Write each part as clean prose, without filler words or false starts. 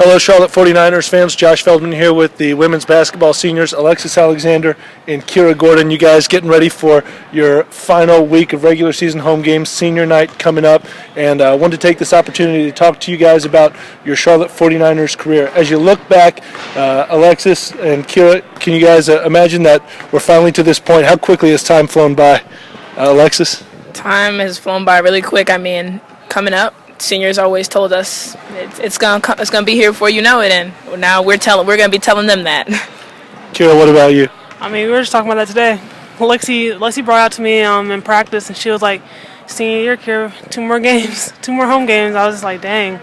Hello, Charlotte 49ers fans. Josh Feldman here with the women's basketball seniors, Alexis Alexander and Kira Gordon. You guys getting ready for your final week of regular season home games, senior night coming up. And I wanted to take this opportunity to talk to you guys about your Charlotte 49ers career. As you look back, Alexis and Kira, can you guys imagine that we're finally to this point? How quickly has time flown by? Alexis? Time has flown by really quick. I mean, coming up, seniors always told us it's gonna be here before you know it, and now we're gonna be telling them that. Kira, what about you? I mean, we were just talking about that today. Alexi brought out to me in practice, and she was like, "Senior year, Kira, 2 more games, 2 more home games." I was just like, "Dang,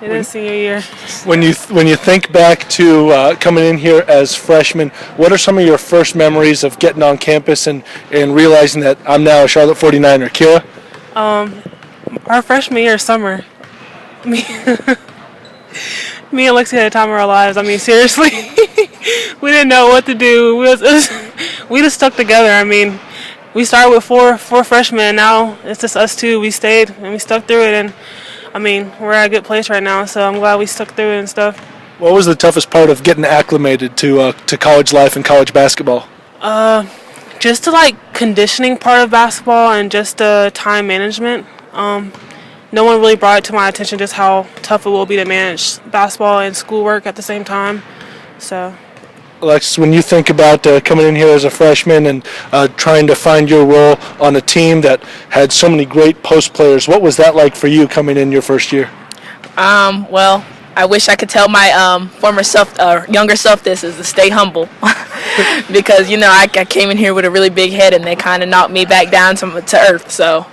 it is senior year." When you think back to coming in here as freshmen, what are some of your first memories of getting on campus and realizing that I'm now a Charlotte 49er? Kira? Our freshman year, summer, me and Alexi had the time of our lives. I mean, seriously, we didn't know what to do. We just stuck together. I mean, we started with four freshmen, and now it's just us two. We stayed and we stuck through it, and I mean, we're at a good place right now. So I'm glad we stuck through it and stuff. What was the toughest part of getting acclimated to college life and college basketball? Just the conditioning part of basketball and just the time management. No one really brought it to my attention just how tough it will be to manage basketball and schoolwork at the same time. So, Alexis, when you think about coming in here as a freshman and trying to find your role on a team that had so many great post players, what was that like for you coming in your first year? Well, I wish I could tell my former self, younger self, this is to stay humble, because I came in here with a really big head and they kind of knocked me back down to earth. So.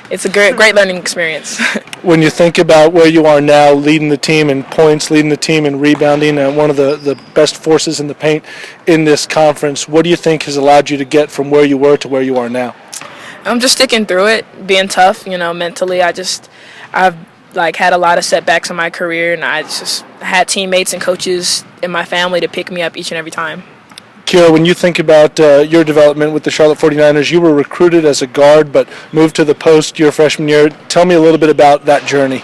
It's a great learning experience. When you think about where you are now, leading the team in points, leading the team in rebounding, and one of the best forces in the paint in this conference, what do you think has allowed you to get from where you were to where you are now? I'm just sticking through it, being tough, mentally. I've had a lot of setbacks in my career, and I just had teammates and coaches in my family to pick me up each and every time. Kira, when you think about your development with the Charlotte 49ers, you were recruited as a guard but moved to the post your freshman year. Tell me a little bit about that journey.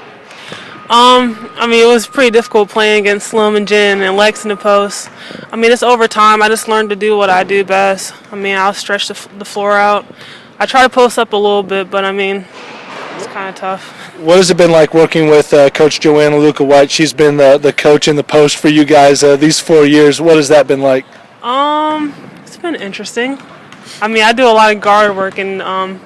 I mean, it was pretty difficult playing against Slim and Jen and Lex in the post. I mean, it's over time. I just learned to do what I do best. I mean, I'll stretch the floor out. I try to post up a little bit, but I mean, it's kind of tough. What has it been like working with Coach Joanna Luca White? She's been the coach in the post for you guys these 4 years. What has that been like? It's been interesting. I mean, I do a lot of guard work in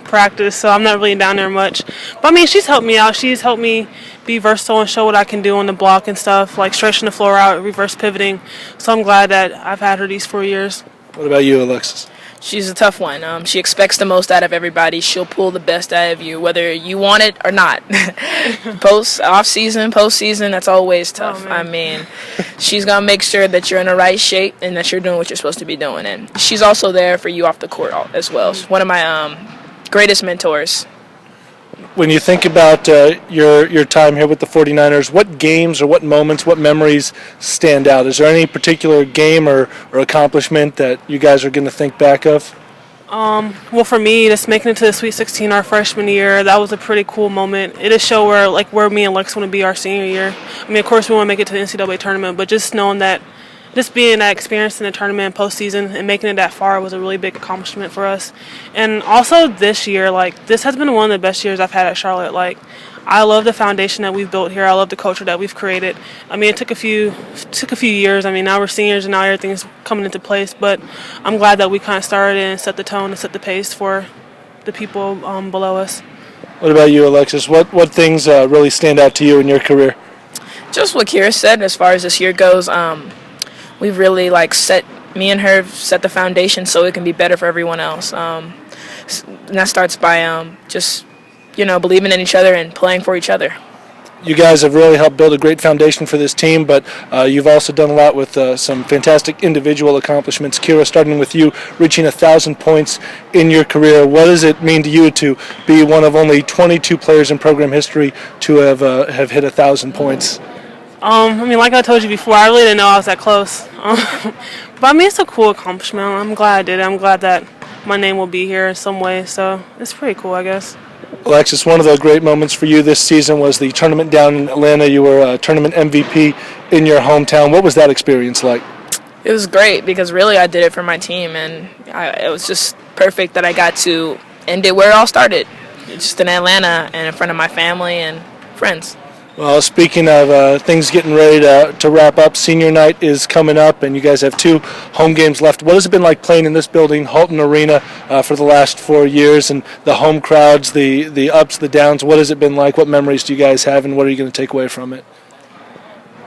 practice, so I'm not really down there much. But I mean, she's helped me out. She's helped me be versatile and show what I can do on the block and stuff, like stretching the floor out, reverse pivoting. So I'm glad that I've had her these 4 years. What about you, Alexis? She's a tough one. She expects the most out of everybody. She'll pull the best out of you, whether you want it or not. Off-season, post-season, that's always tough. Oh, I mean, she's going to make sure that you're in the right shape and that you're doing what you're supposed to be doing. And she's also there for you off the court as well. She's one of my greatest mentors. When you think about your time here with the 49ers, what games or what moments, what memories stand out? Is there any particular game or accomplishment that you guys are going to think back of? Well, for me, just making it to the Sweet 16 our freshman year, that was a pretty cool moment. It just showed where me and Lex want to be our senior year. I mean, of course, we want to make it to the NCAA tournament, but just knowing that, just being that experience in the tournament and postseason and making it that far was a really big accomplishment for us. And also this year, this has been one of the best years I've had at Charlotte. I love the foundation that we've built here. I love the culture that we've created. I mean, it took a few years. I mean, now we're seniors and now everything's coming into place. But I'm glad that we kind of started and set the tone and set the pace for the people below us. What about you, Alexis? What things really stand out to you in your career? Just what Kira said, as far as this year goes, we've really me and her set the foundation so it can be better for everyone else. And that starts by just believing in each other and playing for each other. You guys have really helped build a great foundation for this team, but you've also done a lot with some fantastic individual accomplishments. Kira, starting with you, reaching 1,000 points in your career. What does it mean to you to be one of only 22 players in program history to have hit 1,000 points? I mean, like I told you before, I really didn't know I was that close. But I mean, it's a cool accomplishment. I'm glad I did it. I'm glad that my name will be here in some way. So it's pretty cool, I guess. Alexis, one of the great moments for you this season was the tournament down in Atlanta. You were a tournament MVP in your hometown. What was that experience like? It was great because really I did it for my team, and it was just perfect that I got to end it where it all started, just in Atlanta and in front of my family and friends. Well, speaking of things getting ready to wrap up, senior night is coming up, and you guys have 2 home games left. What has it been like playing in this building, Halton Arena, for the last 4 years, and the home crowds, the ups, the downs? What has it been like? What memories do you guys have, and what are you going to take away from it?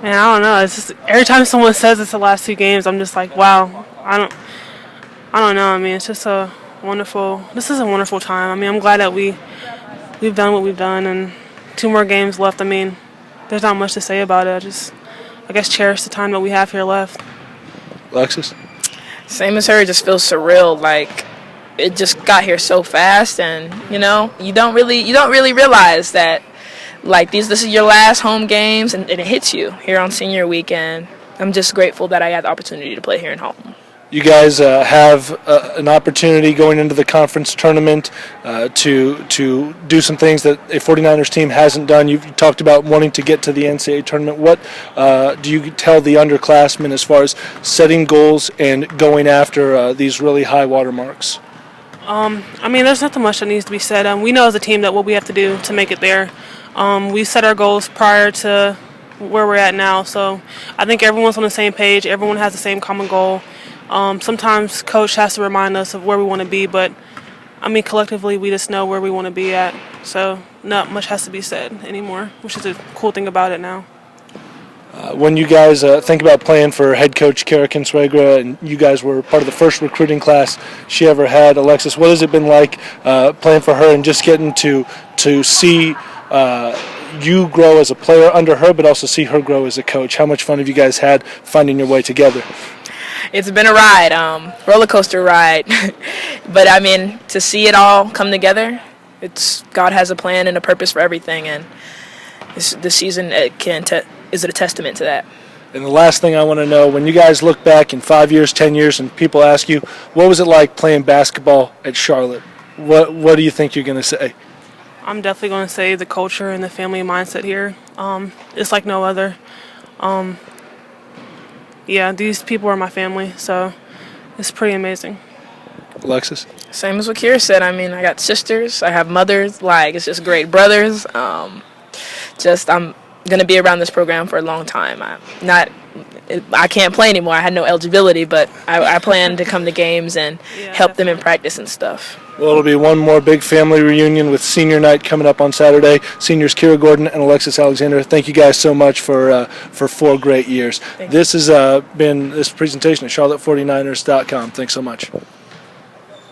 Man, I don't know. It's just every time someone says it's the last 2 games, I'm just like, wow. I don't know. I mean, it's just a wonderful. This is a wonderful time. I mean, I'm glad that we've done what we've done, and 2 more games left. I mean, there's not much to say about it. I guess cherish the time that we have here left. Alexis? Same as her. It just feels surreal. Like it just got here so fast, and you don't really realize that. Like this is your last home games, and it hits you here on senior weekend. I'm just grateful that I had the opportunity to play here in Halton. You guys have an opportunity going into the conference tournament to do some things that a 49ers team hasn't done. You've talked about wanting to get to the NCAA tournament. What do you tell the underclassmen as far as setting goals and going after these really high watermarks? I mean, there's nothing much that needs to be said. We know as a team that what we have to do to make it there. We set our goals prior to where we're at now, so I think everyone's on the same page. Everyone has the same common goal. Sometimes coach has to remind us of where we want to be, but I mean collectively we just know where we want to be at, so not much has to be said anymore, which is a cool thing about it now. When you guys think about playing for head coach Kara Kinswegra, and you guys were part of the first recruiting class she ever had, Alexis, what has it been like playing for her and just getting to see you grow as a player under her, but also see her grow as a coach? How much fun have you guys had finding your way together? It's been a ride, roller coaster ride. But I mean, to see it all come together, God has a plan and a purpose for everything, and this season is a testament to that. And the last thing I want to know, when you guys look back in 5 years, 10 years, and people ask you, what was it like playing basketball at Charlotte? What do you think you're going to say? I'm definitely going to say the culture and the family mindset here. It's like no other. Yeah, these people are my family, so it's pretty amazing. Alexis? Same as what Kira said. I mean, I got sisters, I have mothers, like it's just great. Brothers. I'm gonna be around this program for a long time. I can't play anymore. I had no eligibility, but I plan to come to games and help them in practice and stuff. Well, it'll be one more big family reunion with senior night coming up on Saturday. Seniors Kira Gordon and Alexis Alexander, thank you guys so much for 4 great years. This has been this presentation at charlotte49ers.com. Thanks so much.